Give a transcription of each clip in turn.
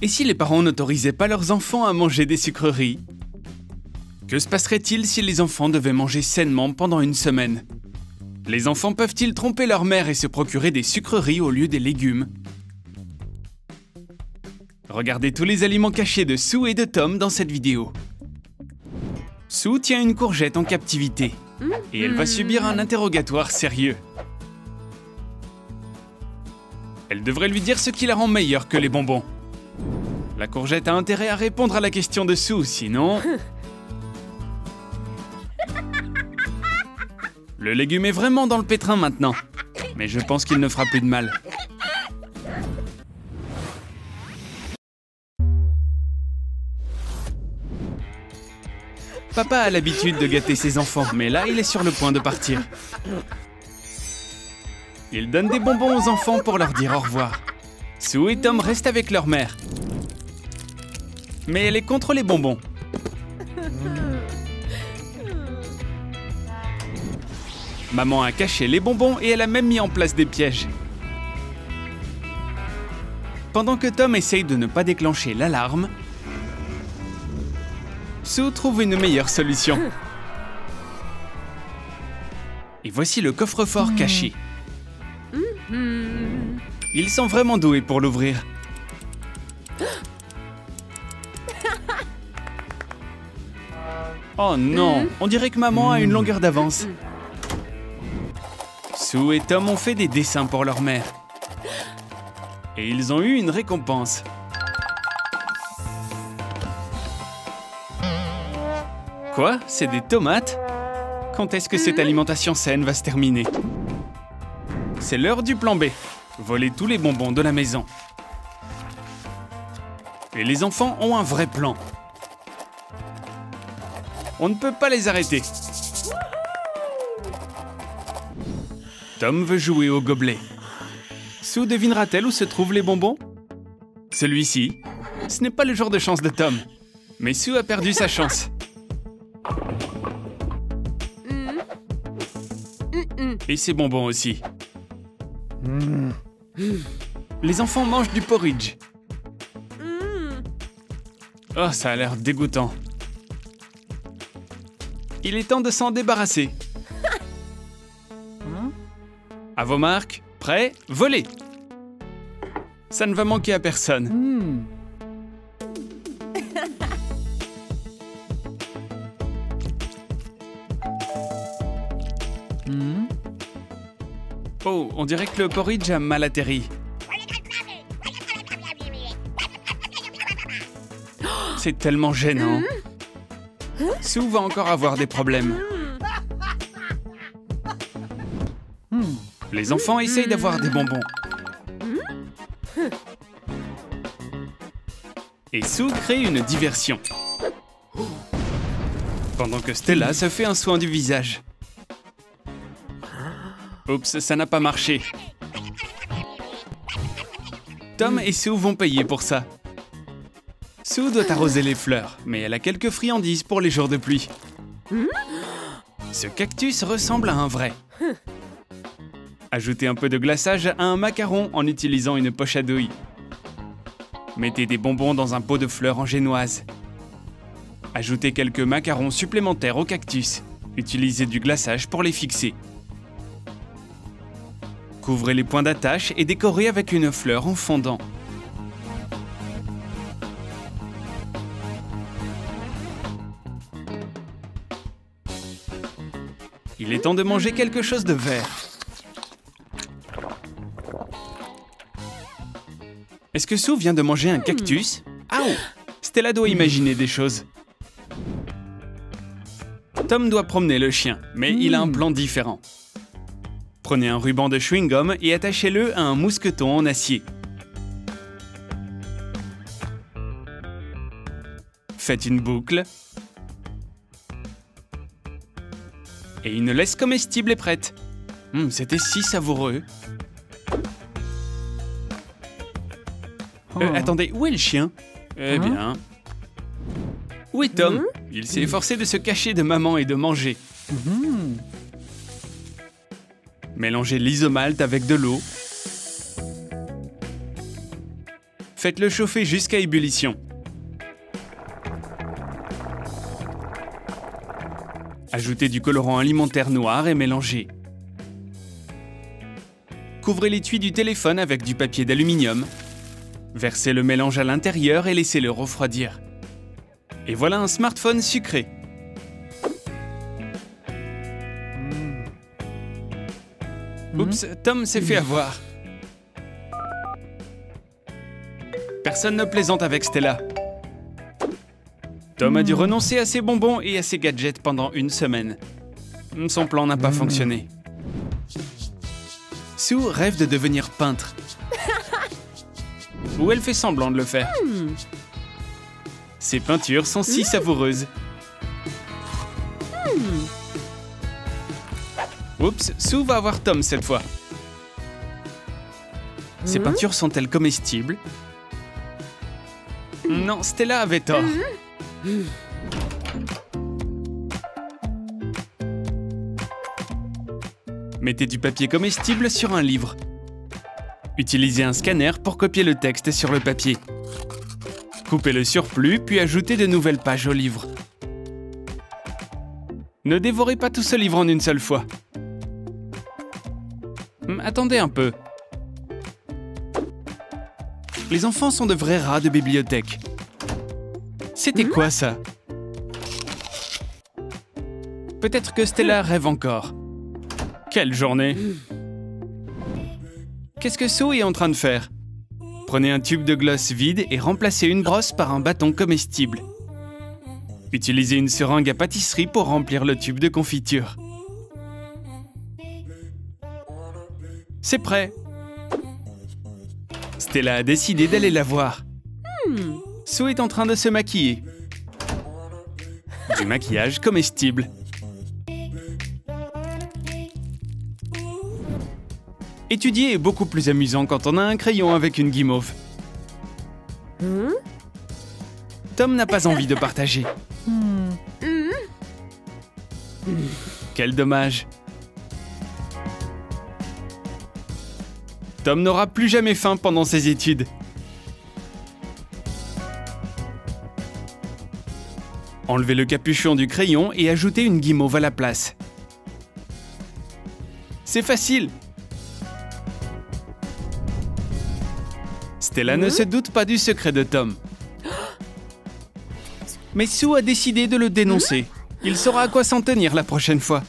Et si les parents n'autorisaient pas leurs enfants à manger des sucreries? Que se passerait-il si les enfants devaient manger sainement pendant une semaine? Les enfants peuvent-ils tromper leur mère et se procurer des sucreries au lieu des légumes? Regardez tous les aliments cachés de Sue et de Tom dans cette vidéo. Sue tient une courgette en captivité et elle va subir un interrogatoire sérieux. Elle devrait lui dire ce qui la rend meilleure que les bonbons. La courgette a intérêt à répondre à la question de Sue, sinon... Le légume est vraiment dans le pétrin maintenant, mais je pense qu'il ne fera plus de mal. Papa a l'habitude de gâter ses enfants, mais là, il est sur le point de partir. Il donne des bonbons aux enfants pour leur dire au revoir. Sue et Tom restent avec leur mère. Mais elle est contre les bonbons. Maman a caché les bonbons et elle a même mis en place des pièges. Pendant que Tom essaye de ne pas déclencher l'alarme, Sue trouve une meilleure solution. Et voici le coffre-fort caché. Ils sont vraiment doués pour l'ouvrir. Oh non, on dirait que maman a une longueur d'avance. Sue et Tom ont fait des dessins pour leur mère. Et ils ont eu une récompense. Quoi? C'est des tomates? Quand est-ce que cette alimentation saine va se terminer? C'est l'heure du plan B. Voler tous les bonbons de la maison. Et les enfants ont un vrai plan. On ne peut pas les arrêter. Tom veut jouer au gobelet. Sue devinera-t-elle où se trouvent les bonbons? Celui-ci, ce n'est pas le genre de chance de Tom. Mais Sue a perdu sa chance. Et ses bonbons aussi. Les enfants mangent du porridge. Oh, ça a l'air dégoûtant. Il est temps de s'en débarrasser. À vos marques, prêts, volez. Ça ne va manquer à personne. Oh, on dirait que le porridge a mal atterri. C'est tellement gênant. Sue va encore avoir des problèmes. Les enfants essayent d'avoir des bonbons. Et Sue crée une diversion. Pendant que Stella se fait un soin du visage. Oups, ça n'a pas marché. Tom et Sue vont payer pour ça. Sue doit arroser les fleurs, mais elle a quelques friandises pour les jours de pluie. Ce cactus ressemble à un vrai. Ajoutez un peu de glaçage à un macaron en utilisant une poche à douille. Mettez des bonbons dans un pot de fleurs en génoise. Ajoutez quelques macarons supplémentaires au cactus. Utilisez du glaçage pour les fixer. Couvrez les points d'attache et décorez avec une fleur en fondant. Il est temps de manger quelque chose de vert. Est-ce que Sue vient de manger un cactus? Ah oh! Stella doit imaginer des choses. Tom doit promener le chien, mais il a un plan différent. Prenez un ruban de chewing-gum et attachez-le à un mousqueton en acier. Faites une boucle. Et une laisse comestible est prête. C'était si savoureux. Attendez, où est le chien? Eh bien... Où est Tom? Il s'est efforcé de se cacher de maman et de manger. Mélangez l'isomalte avec de l'eau. Faites-le chauffer jusqu'à ébullition. Ajoutez du colorant alimentaire noir et mélangez. Couvrez l'étui du téléphone avec du papier d'aluminium. Versez le mélange à l'intérieur et laissez-le refroidir. Et voilà un smartphone sucré. Oups, Tom s'est fait avoir. Personne ne plaisante avec Stella. Tom a dû renoncer à ses bonbons et à ses gadgets pendant une semaine. Son plan n'a pas fonctionné. Sue rêve de devenir peintre. Ou elle fait semblant de le faire. Ses peintures sont si savoureuses. Oups, Sue va avoir Tom cette fois. Ses peintures sont-elles comestibles? Non, Stella avait tort. Mettez du papier comestible sur un livre. Utilisez un scanner pour copier le texte sur le papier. Coupez le surplus, puis ajoutez de nouvelles pages au livre. Ne dévorez pas tout ce livre en une seule fois. Attendez un peu. Les enfants sont de vrais rats de bibliothèque. C'était quoi ça? Peut-être que Stella rêve encore. Quelle journée! Qu'est-ce que Sue est en train de faire? Prenez un tube de gloss vide et remplacez une brosse par un bâton comestible. Utilisez une seringue à pâtisserie pour remplir le tube de confiture. C'est prêt! Stella a décidé d'aller la voir. Sue est en train de se maquiller. Du maquillage comestible. Étudier est beaucoup plus amusant quand on a un crayon avec une guimauve. Tom n'a pas envie de partager. Quel dommage. Tom n'aura plus jamais faim pendant ses études. Enlevez le capuchon du crayon et ajoutez une guimauve à la place. C'est facile. Stella ne se doute pas du secret de Tom. Mais Sue a décidé de le dénoncer. Il saura à quoi s'en tenir la prochaine fois.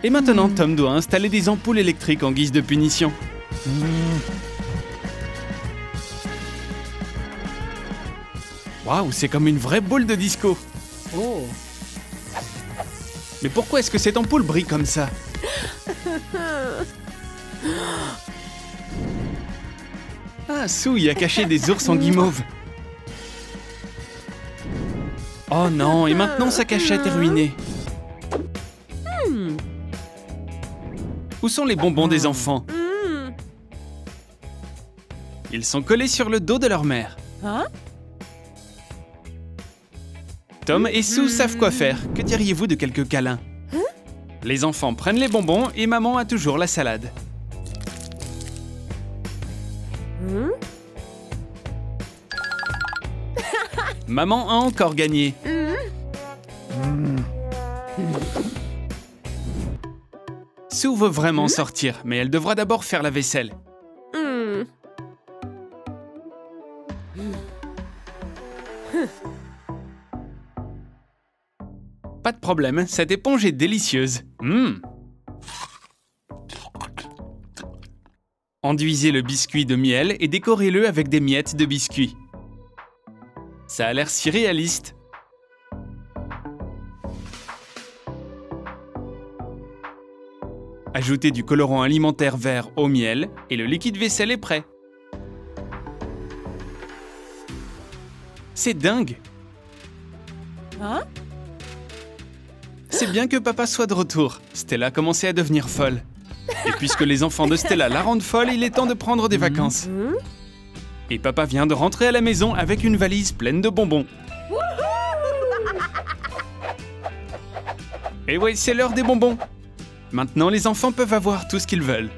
Et maintenant, Tom doit installer des ampoules électriques en guise de punition. Waouh, c'est comme une vraie boule de disco. Oh. Mais pourquoi est-ce que cette ampoule brille comme ça? Ah, Sue y a caché des ours en guimauve. Oh non, et maintenant sa cachette est ruinée. Où sont les bonbons des enfants? Ils sont collés sur le dos de leur mère. Tom et Sue savent quoi faire. Que diriez-vous de quelques câlins? Les enfants prennent les bonbons et maman a toujours la salade. Maman a encore gagné. Sue veut vraiment sortir, mais elle devra d'abord faire la vaisselle. Pas de problème, cette éponge est délicieuse. Enduisez le biscuit de miel et décorez-le avec des miettes de biscuit. Ça a l'air si réaliste. Ajoutez du colorant alimentaire vert au miel et le liquide vaisselle est prêt. C'est dingue! C'est bien que papa soit de retour. Stella commençait à devenir folle. Et puisque les enfants de Stella la rendent folle, il est temps de prendre des vacances. Et papa vient de rentrer à la maison avec une valise pleine de bonbons. Et oui, c'est l'heure des bonbons. Maintenant, les enfants peuvent avoir tout ce qu'ils veulent.